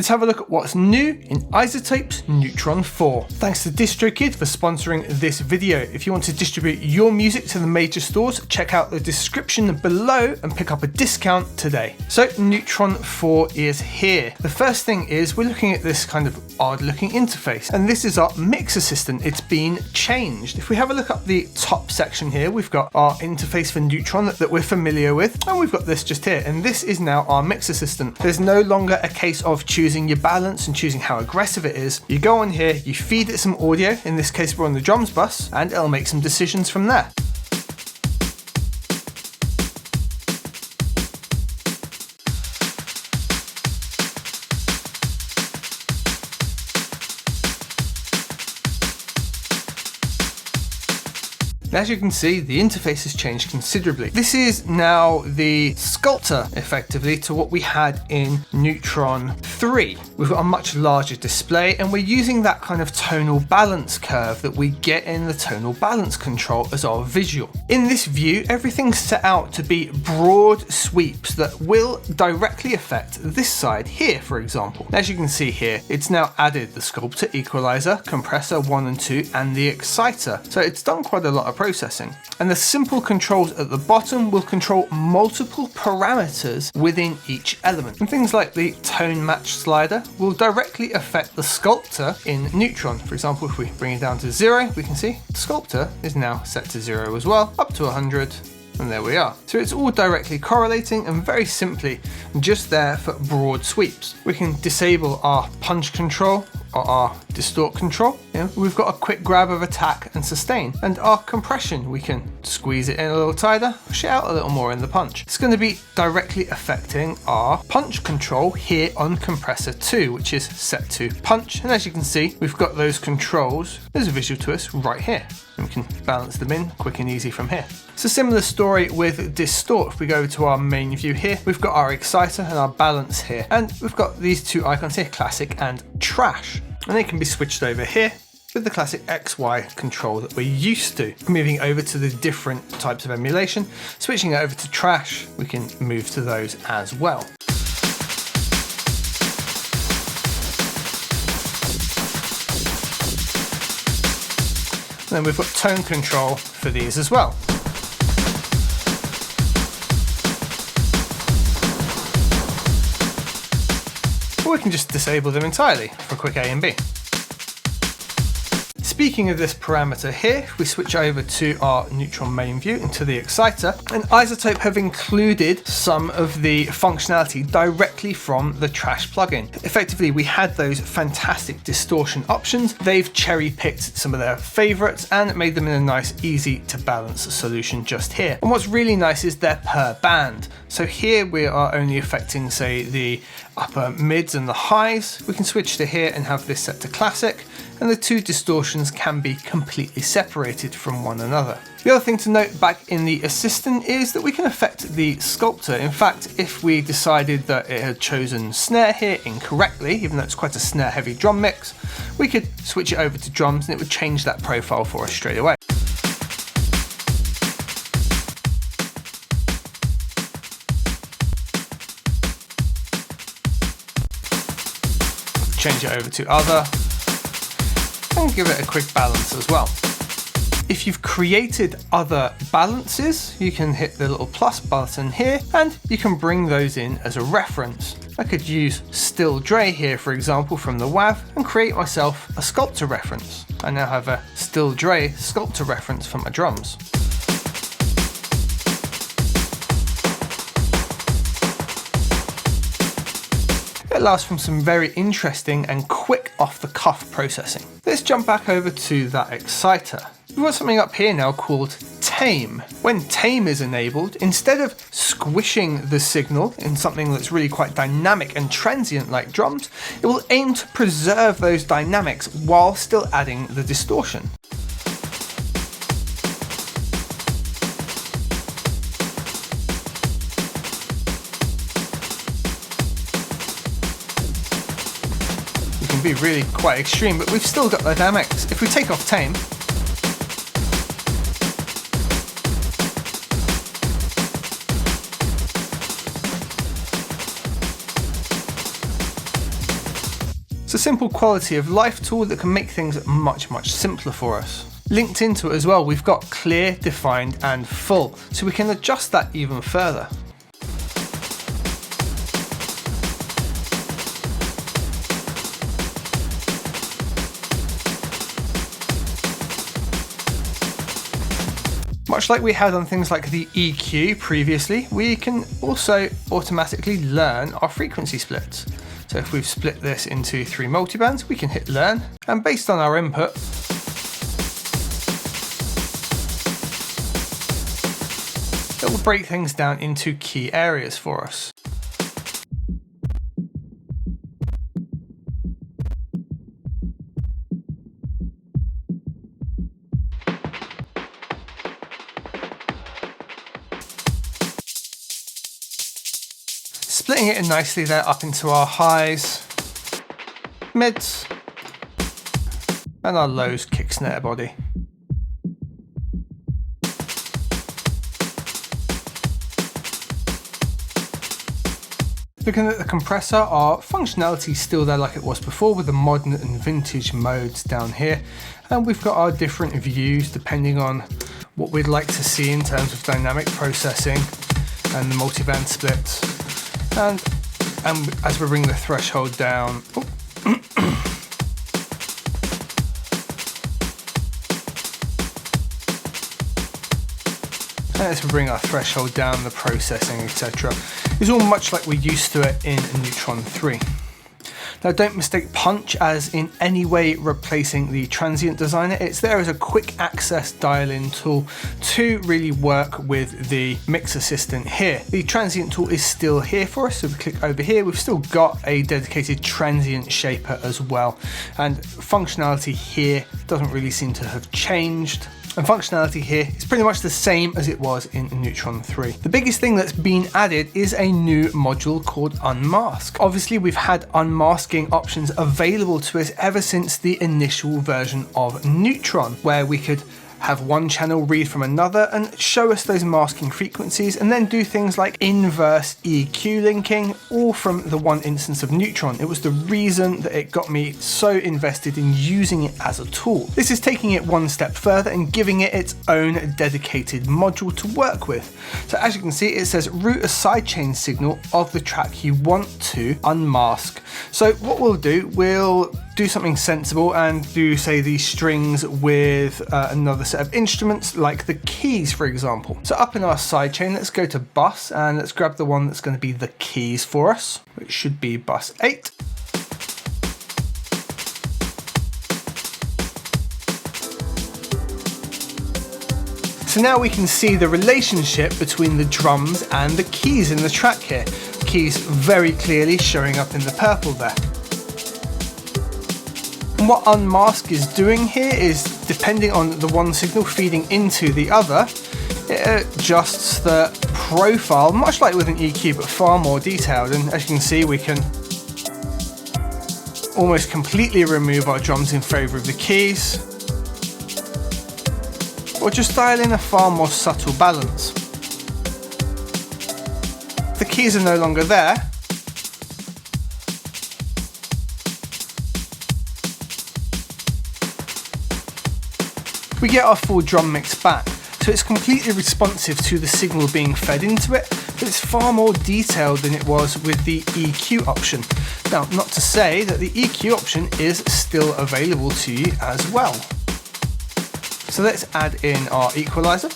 let's have a look at what's new in Izotopes Neutron 4. Thanks to DistroKid for sponsoring this video. If you want to distribute your music to the major stores, check out the description below and pick up a discount today. So Neutron 4 is here. The first thing is we're looking at this kind of odd looking interface, and this is our mix assistant. It's been changed. If we have a look up the top section here, we've got our interface for Neutron that we're familiar with, and we've got this just here, and this is now our mix assistant. There's no longer a case of choosing your balance and choosing how aggressive it is. You go on here, you feed it some audio, in this case we're on the drums bus, and it'll make some decisions from there. As you can see, the interface has changed considerably. This is now the sculptor, effectively, to what we had in Neutron 3. We've got a much larger display, and we're using that kind of tonal balance curve that we get in the tonal balance control as our visual. In this view, everything's set out to be broad sweeps that will directly affect this side here, for example. As you can see here, it's now added the sculptor, equalizer, compressor 1 and 2, and the exciter. So it's done quite a lot of processing. And the simple controls at the bottom will control multiple parameters within each element. And things like the tone match slider will directly affect the sculptor in Neutron. For example, if we bring it down to 0, we can see the sculptor is now set to 0 as well, up to 100. And there we are. So it's all directly correlating and very simply just there for broad sweeps. We can disable our punch control or our distort control. We've got a quick grab of attack and sustain. And our compression, we can squeeze it in a little tighter, push it out a little more in the punch. It's going to be directly affecting our punch control here on compressor 2, which is set to punch. And as you can see, we've got those controls as a visual to us right here. And we can balance them in quick and easy from here. It's a similar story with Distort. If we go to our main view here, we've got our exciter and our balance here. And we've got these two icons here, classic and trash. And they can be switched over here with the classic XY control that we're used to. Moving over to the different types of emulation, switching over to trash, we can move to those as well. Then we've got tone control for these as well. Or we can just disable them entirely for quick A and B. Speaking of this parameter here, we switch over to our Neutron main view into the exciter, and Izotope have included some of the functionality directly from the trash plugin. Effectively, we had those fantastic distortion options. They've cherry-picked some of their favorites and made them in a nice, easy to balance solution just here. And what's really nice is they're per band. So here we are only affecting, say, the upper mids and the highs. We can switch to here and have this set to classic, and the two distortions can be completely separated from one another. The other thing to note back in the assistant is that we can affect the sculptor. In fact, if we decided that it had chosen snare here incorrectly, even though it's quite a snare heavy drum mix, we could switch it over to drums and it would change that profile for us straight away. Change it over to other, and give it a quick balance as well. If you've created other balances, you can hit the little plus button here and you can bring those in as a reference. I could use Still Dre here, for example, from the WAV and create myself a sculptor reference. I now have a Still Dre sculptor reference for my drums. It allows for some very interesting and quick off-the-cuff processing. Let's jump back over to that exciter. We've got something up here now called Tame. When Tame is enabled, instead of squishing the signal in something that's really quite dynamic and transient like drums, it will aim to preserve those dynamics while still adding the distortion. Be really quite extreme, but we've still got the dynamics. If we take off Tame, It's a simple quality of life tool that can make things much simpler for us. Linked into it as well, we've got clear, defined and full, so we can adjust that even further. Much like we had on things like the EQ previously, we can also automatically learn our frequency splits. So if we've split this into 3 multibands, we can hit learn, and based on our input, it will break things down into key areas for us. Splitting it in nicely there up into our highs, mids, and our lows kick snare body. Looking at the compressor, our functionality is still there like it was before with the modern and vintage modes down here. And we've got our different views depending on what we'd like to see in terms of dynamic processing and the multiband splits. And as we bring the threshold down, and as we bring our threshold down, the processing, etc., is all much like we're used to it in Neutron 3. Now don't mistake punch as in any way replacing the transient designer. It's there as a quick access dial-in tool to really work with the mix assistant here. The transient tool is still here for us, so if we click over here, we've still got a dedicated transient shaper as well. And functionality here doesn't really seem to have changed. And functionality here is pretty much the same as it was in Neutron 3. The biggest thing that's been added is a new module called Unmask. Obviously, we've had unmasking options available to us ever since the initial version of Neutron, where we could have one channel read from another and show us those masking frequencies, and then do things like inverse EQ linking, all from the one instance of Neutron. It was the reason that it got me so invested in using it as a tool. This is taking it one step further and giving it its own dedicated module to work with. So as you can see, it says route a sidechain signal of the track you want to unmask. So what we'll do something sensible and do, say, these strings with another set of instruments like the keys, for example. So up in our sidechain, let's go to bus and let's grab the one that's going to be the keys for us, which should be bus 8. So now we can see the relationship between the drums and the keys in the track here. The keys very clearly showing up in the purple there. And what Unmask is doing here is, depending on the one signal feeding into the other, it adjusts the profile, much like with an EQ, but far more detailed. And as you can see, we can almost completely remove our drums in favour of the keys, or just dial in a far more subtle balance. The keys are no longer there. We get our full drum mix back, so it's completely responsive to the signal being fed into it, but it's far more detailed than it was with the EQ option. Now, not to say that the EQ option is still available to you as well. So let's add in our equalizer.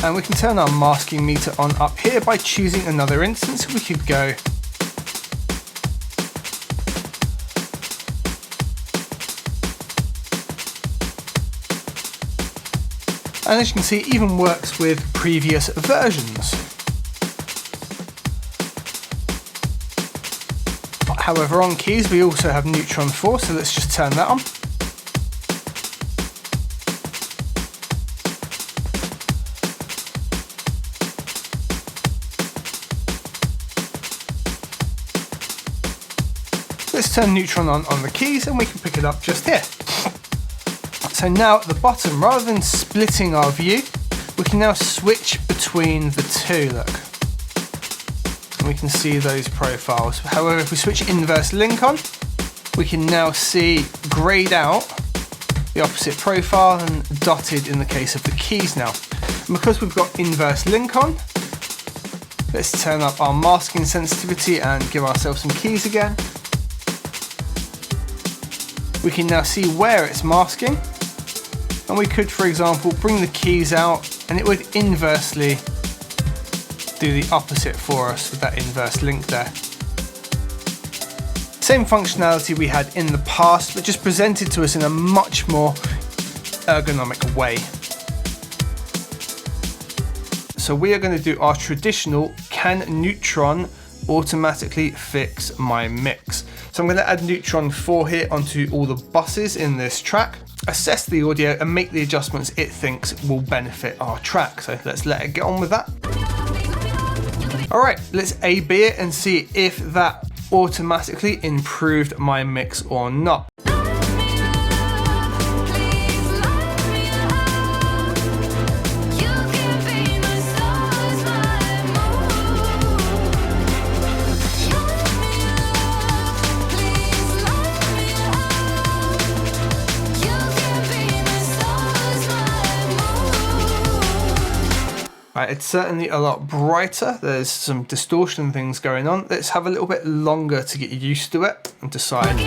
And we can turn our masking meter on up here by choosing another instance. We could go and as you can see, it even works with previous versions. However, on keys, we also have Neutron 4, so let's just turn that on. Let's turn Neutron on the keys and we can pick it up just here. So now at the bottom, rather than splitting our view, we can now switch between the two, look. we can see those profiles. However, if we switch inverse link on, we can now see grayed out the opposite profile and dotted in the case of the keys now. And because we've got inverse link on, let's turn up our masking sensitivity and give ourselves some keys again. We can now see where it's masking, and we could, for example, bring the keys out and it would inversely do the opposite for us with that inverse link there. Same functionality we had in the past, but just presented to us in a much more ergonomic way. So we are going to do our traditional, can Neutron automatically fix my mix? So I'm going to add Neutron 4 here onto all the buses in this track, assess the audio and make the adjustments it thinks will benefit our track. So let's let it get on with that. All right, let's A/B it and see if that automatically improved my mix or not. Right, it's certainly a lot brighter. There's some distortion things going on. Let's have a little bit longer to get used to it and decide.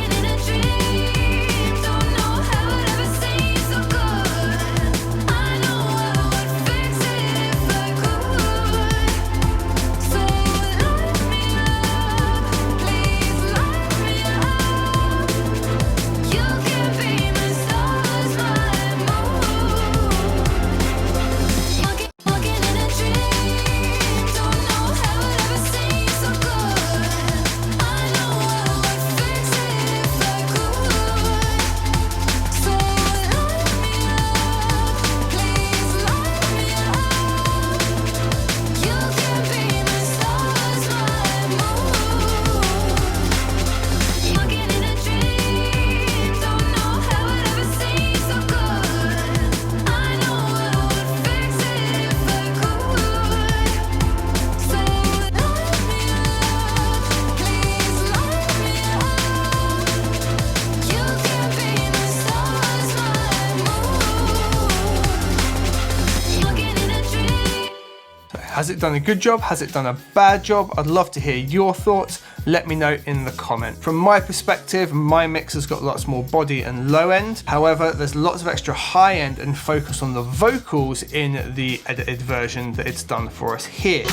Has it done a good job? Has it done a bad job? I'd love to hear your thoughts. Let me know in the comment. From my perspective, my mix has got lots more body and low end. However, there's lots of extra high end and focus on the vocals in the edited version that it's done for us here.